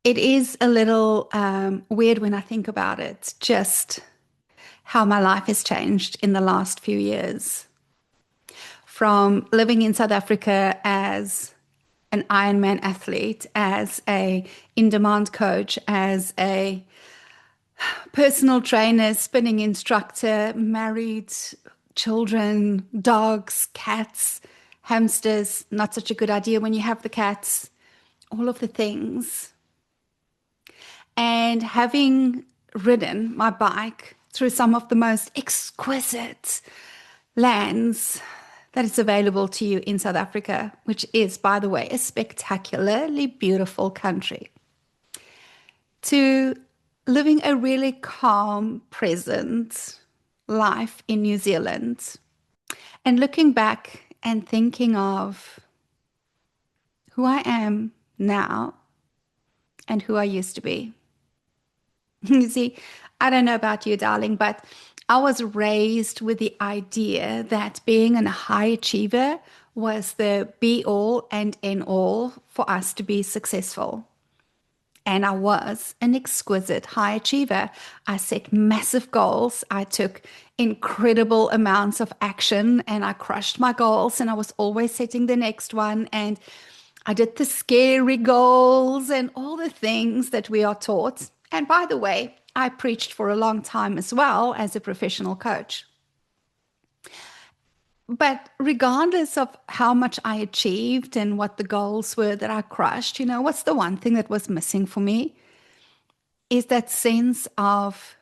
It is a little weird when I think about it, just how my life has changed in the last few years. From living in South Africa as an Ironman athlete, as a in-demand coach, as a personal trainer, spinning instructor, married, children, dogs, cats, hamsters, not such a good idea when you have the cats, all of the things. And having ridden my bike through some of the most exquisite lands that is available to you in South Africa, which is, by the way, a spectacularly beautiful country, to living a really calm, present life in New Zealand and looking back and thinking of who I am now and who I used to be. You see, I don't know about you, darling, but I was raised with the idea that being a high achiever was the be all and end all for us to be successful. And I was an exquisite high achiever. I set massive goals. I took incredible amounts of action and I crushed my goals and I was always setting the next one. And I did the scary goals and all the things that we are taught. And by the way, I preached for a long time as well as a professional coach. But regardless of how much I achieved and what the goals were that I crushed, what's the one thing that was missing for me is that sense of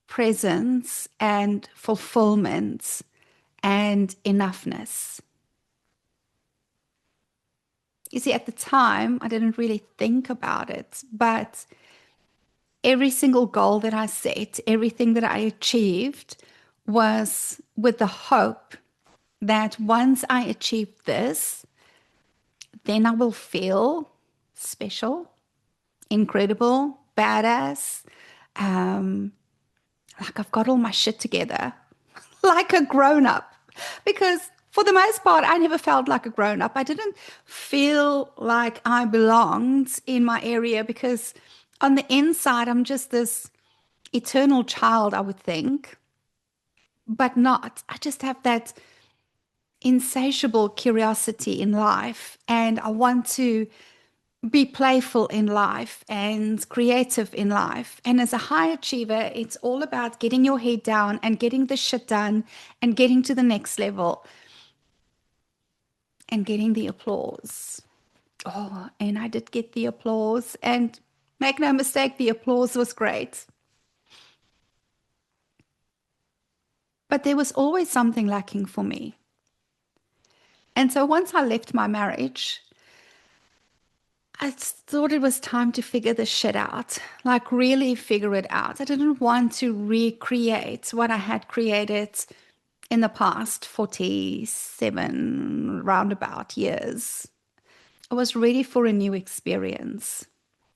presence and fulfillment and enoughness. You see, at the time, I didn't really think about it, but every single goal that I set, everything that I achieved was with the hope that once I achieve this, then I will feel special, incredible, badass, like I've got all my shit together, like a grown up. Because for the most part, I never felt like a grown up. I didn't feel like I belonged in my area because on the inside, I'm just this eternal child, I would think, but not. I just have that insatiable curiosity in life, and I want to be playful in life and creative in life. And as a high achiever, it's all about getting your head down and getting the shit done and getting to the next level and getting the applause. Oh, and I did get the applause, and make no mistake, the applause was great. But there was always something lacking for me. And so once I left my marriage, I thought it was time to figure this shit out, like really figure it out. I didn't want to recreate what I had created in the past 47 roundabout years. I was ready for a new experience.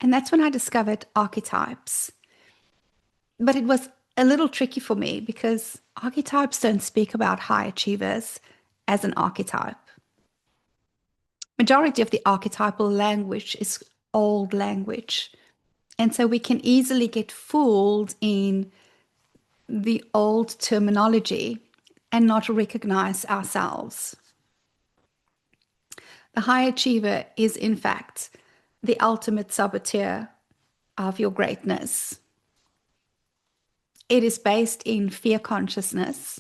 And that's when I discovered archetypes. But it was a little tricky for me because archetypes don't speak about high achievers as an archetype. Majority of the archetypal language is old language. And so we can easily get fooled in the old terminology and not recognize ourselves. The high achiever is, in fact, the ultimate saboteur of your greatness. It is based in fear consciousness,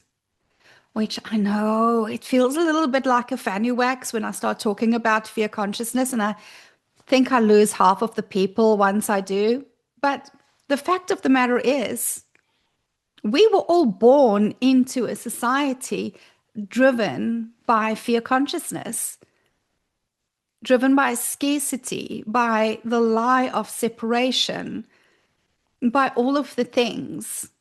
which I know it feels a little bit like a fanny wax when I start talking about fear consciousness, and I think I lose half of the people once I do. But the fact of the matter is, we were all born into a society driven by fear consciousness, driven by scarcity, by the lie of separation, by all of the things.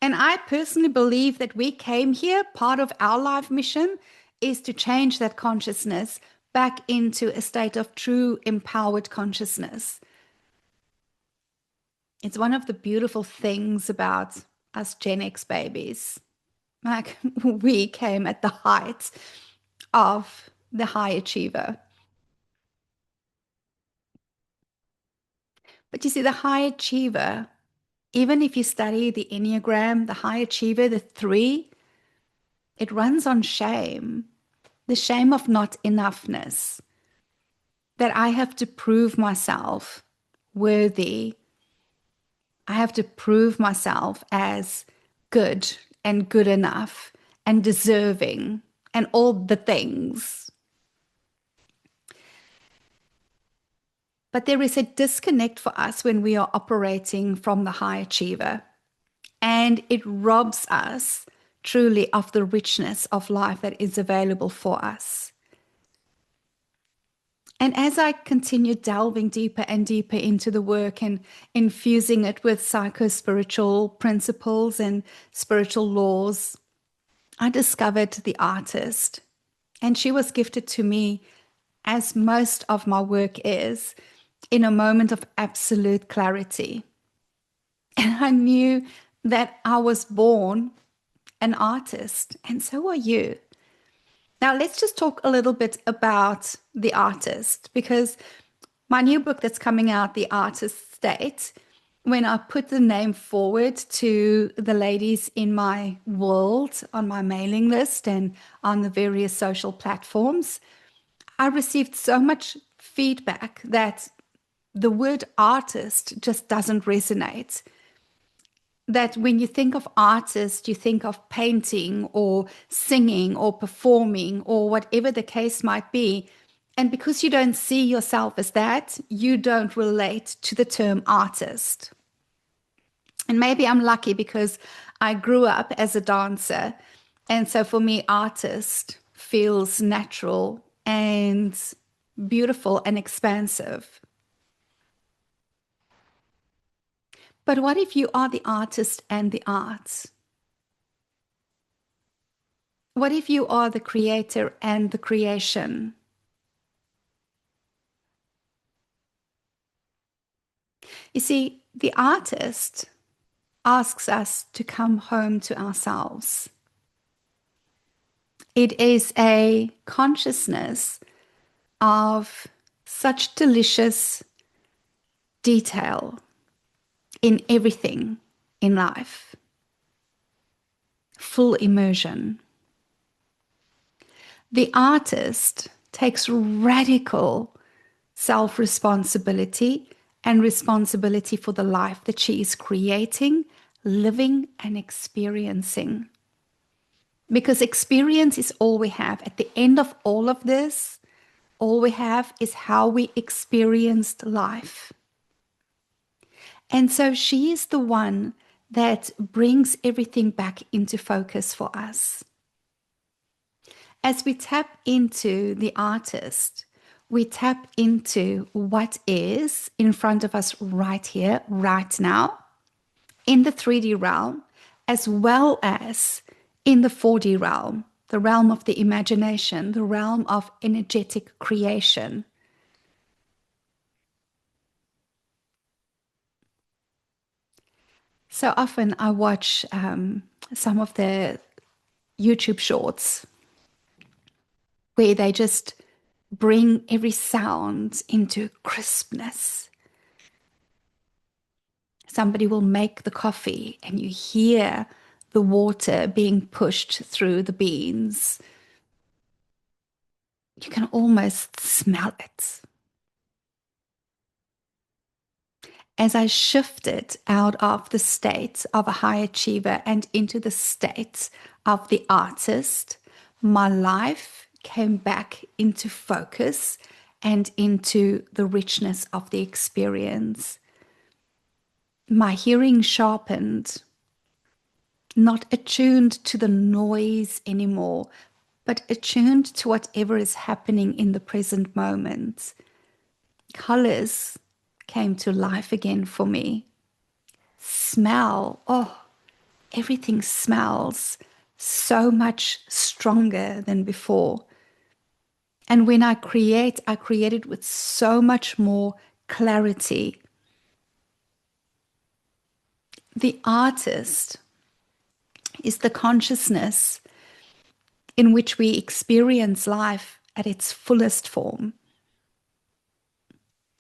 And I personally believe that we came here, part of our life mission is to change that consciousness back into a state of true empowered consciousness. It's one of the beautiful things about us Gen X babies. Like we came at the height of the high achiever. But you see, the high achiever, even if you study the Enneagram, the high achiever, the three, it runs on shame, the shame of not enoughness, that I have to prove myself worthy. I have to prove myself as good and good enough and deserving and all the things. But there is a disconnect for us when we are operating from the high achiever, and it robs us truly of the richness of life that is available for us. And as I continue delving deeper and deeper into the work and infusing it with psycho-spiritual principles and spiritual laws, I discovered the artist. And she was gifted to me, as most of my work is, in a moment of absolute clarity. And I knew that I was born an artist, and so are you. Now, let's just talk a little bit about the artist, because my new book that's coming out, The Artist State, when I put the name forward to the ladies in my world, on my mailing list and on the various social platforms, I received so much feedback that the word artist just doesn't resonate. That when you think of artist, you think of painting or singing or performing or whatever the case might be. And because you don't see yourself as that, you don't relate to the term artist. And maybe I'm lucky because I grew up as a dancer. And so for me, artist feels natural and beautiful and expansive. But what if you are the artist and the art? What if you are the creator and the creation? You see, the artist asks us to come home to ourselves. It is a consciousness of such delicious detail in everything in life. Full immersion. The artist takes radical self-responsibility and responsibility for the life that she is creating, living, and experiencing. Because experience is all we have. At the end of all of this, all we have is how we experienced life. And so she is the one that brings everything back into focus for us. As we tap into the artist, we tap into what is in front of us right here, right now, in the 3D realm, as well as in the 4D realm, the realm of the imagination, the realm of energetic creation. So often I watch some of the YouTube shorts where they just bring every sound into crispness. Somebody will make the coffee and you hear the water being pushed through the beans. You can almost smell it. As I shifted out of the state of a high achiever and into the state of the artist, my life came back into focus and into the richness of the experience. My hearing sharpened, not attuned to the noise anymore, but attuned to whatever is happening in the present moment. Colors came to life again for me. Smell, oh, everything smells so much stronger than before. And when I create it with so much more clarity. The artist is the consciousness in which we experience life at its fullest form.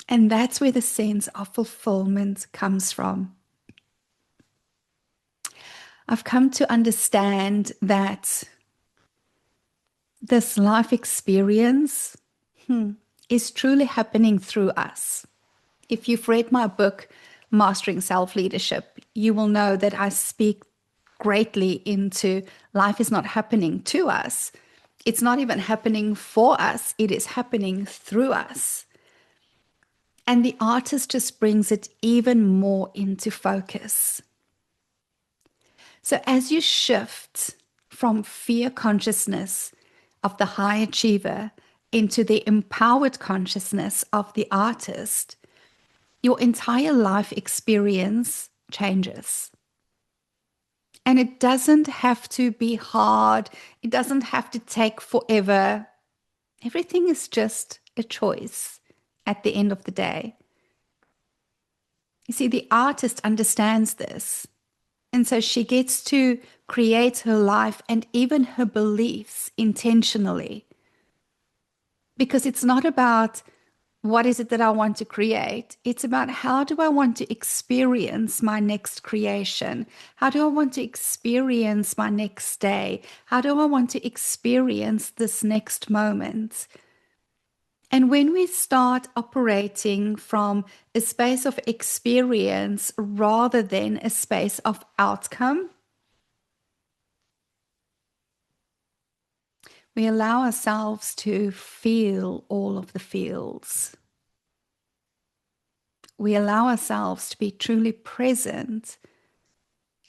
And that's where the sense of fulfillment comes from. I've come to understand that this life experience is truly happening through us. If you've read my book, Mastering Self-Leadership, you will know that I speak greatly into life is not happening to us. It's not even happening for us. It is happening through us. And the artist just brings it even more into focus. So as you shift from fear consciousness of the high achiever into the empowered consciousness of the artist, your entire life experience changes. And it doesn't have to be hard. It doesn't have to take forever. Everything is just a choice at the end of the day. You see, the artist understands this. And so she gets to create her life and even her beliefs intentionally. Because it's not about what is it that I want to create? It's about how do I want to experience my next creation? How do I want to experience my next day? How do I want to experience this next moment? And when we start operating from a space of experience rather than a space of outcome, we allow ourselves to feel all of the feels. We allow ourselves to be truly present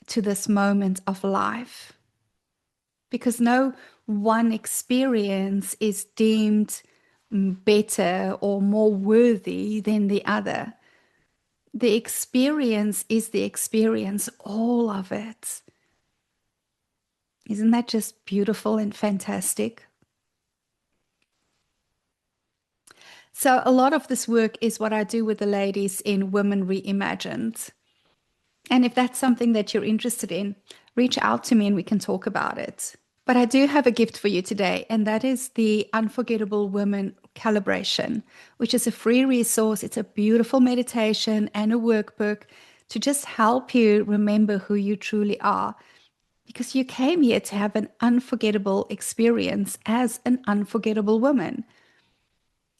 to this moment of life. Because no one experience is deemed better or more worthy than the other. The experience is the experience, all of it. Isn't that just beautiful and fantastic? So a lot of this work is what I do with the ladies in Women Reimagined. And if that's something that you're interested in, reach out to me and we can talk about it. But I do have a gift for you today, and that is the Unforgettable Women Calibration, which is a free resource. It's a beautiful meditation and a workbook to just help you remember who you truly are. Because you came here to have an unforgettable experience as an unforgettable woman.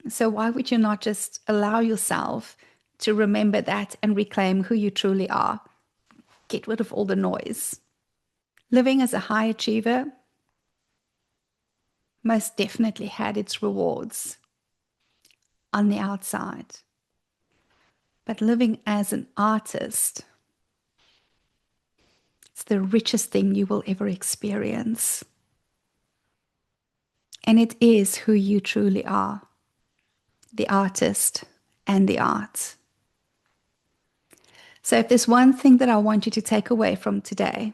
So why would you not just allow yourself to remember that and reclaim who you truly are? Get rid of all the noise. Living as a high achiever most definitely had its rewards on the outside. But living as an artist, it's the richest thing you will ever experience. And it is who you truly are, the artist and the art. So if there's one thing that I want you to take away from today,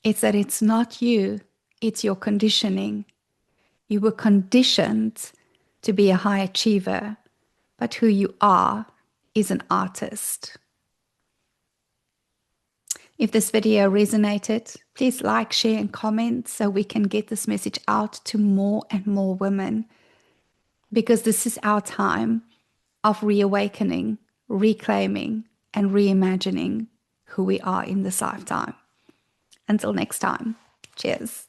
it's that it's not you, it's your conditioning. You were conditioned to be a high achiever, but who you are is an artist. If this video resonated, please like, share, and comment so we can get this message out to more and more women. Because this is our time of reawakening, reclaiming, and reimagining who we are in this lifetime. Until next time, cheers.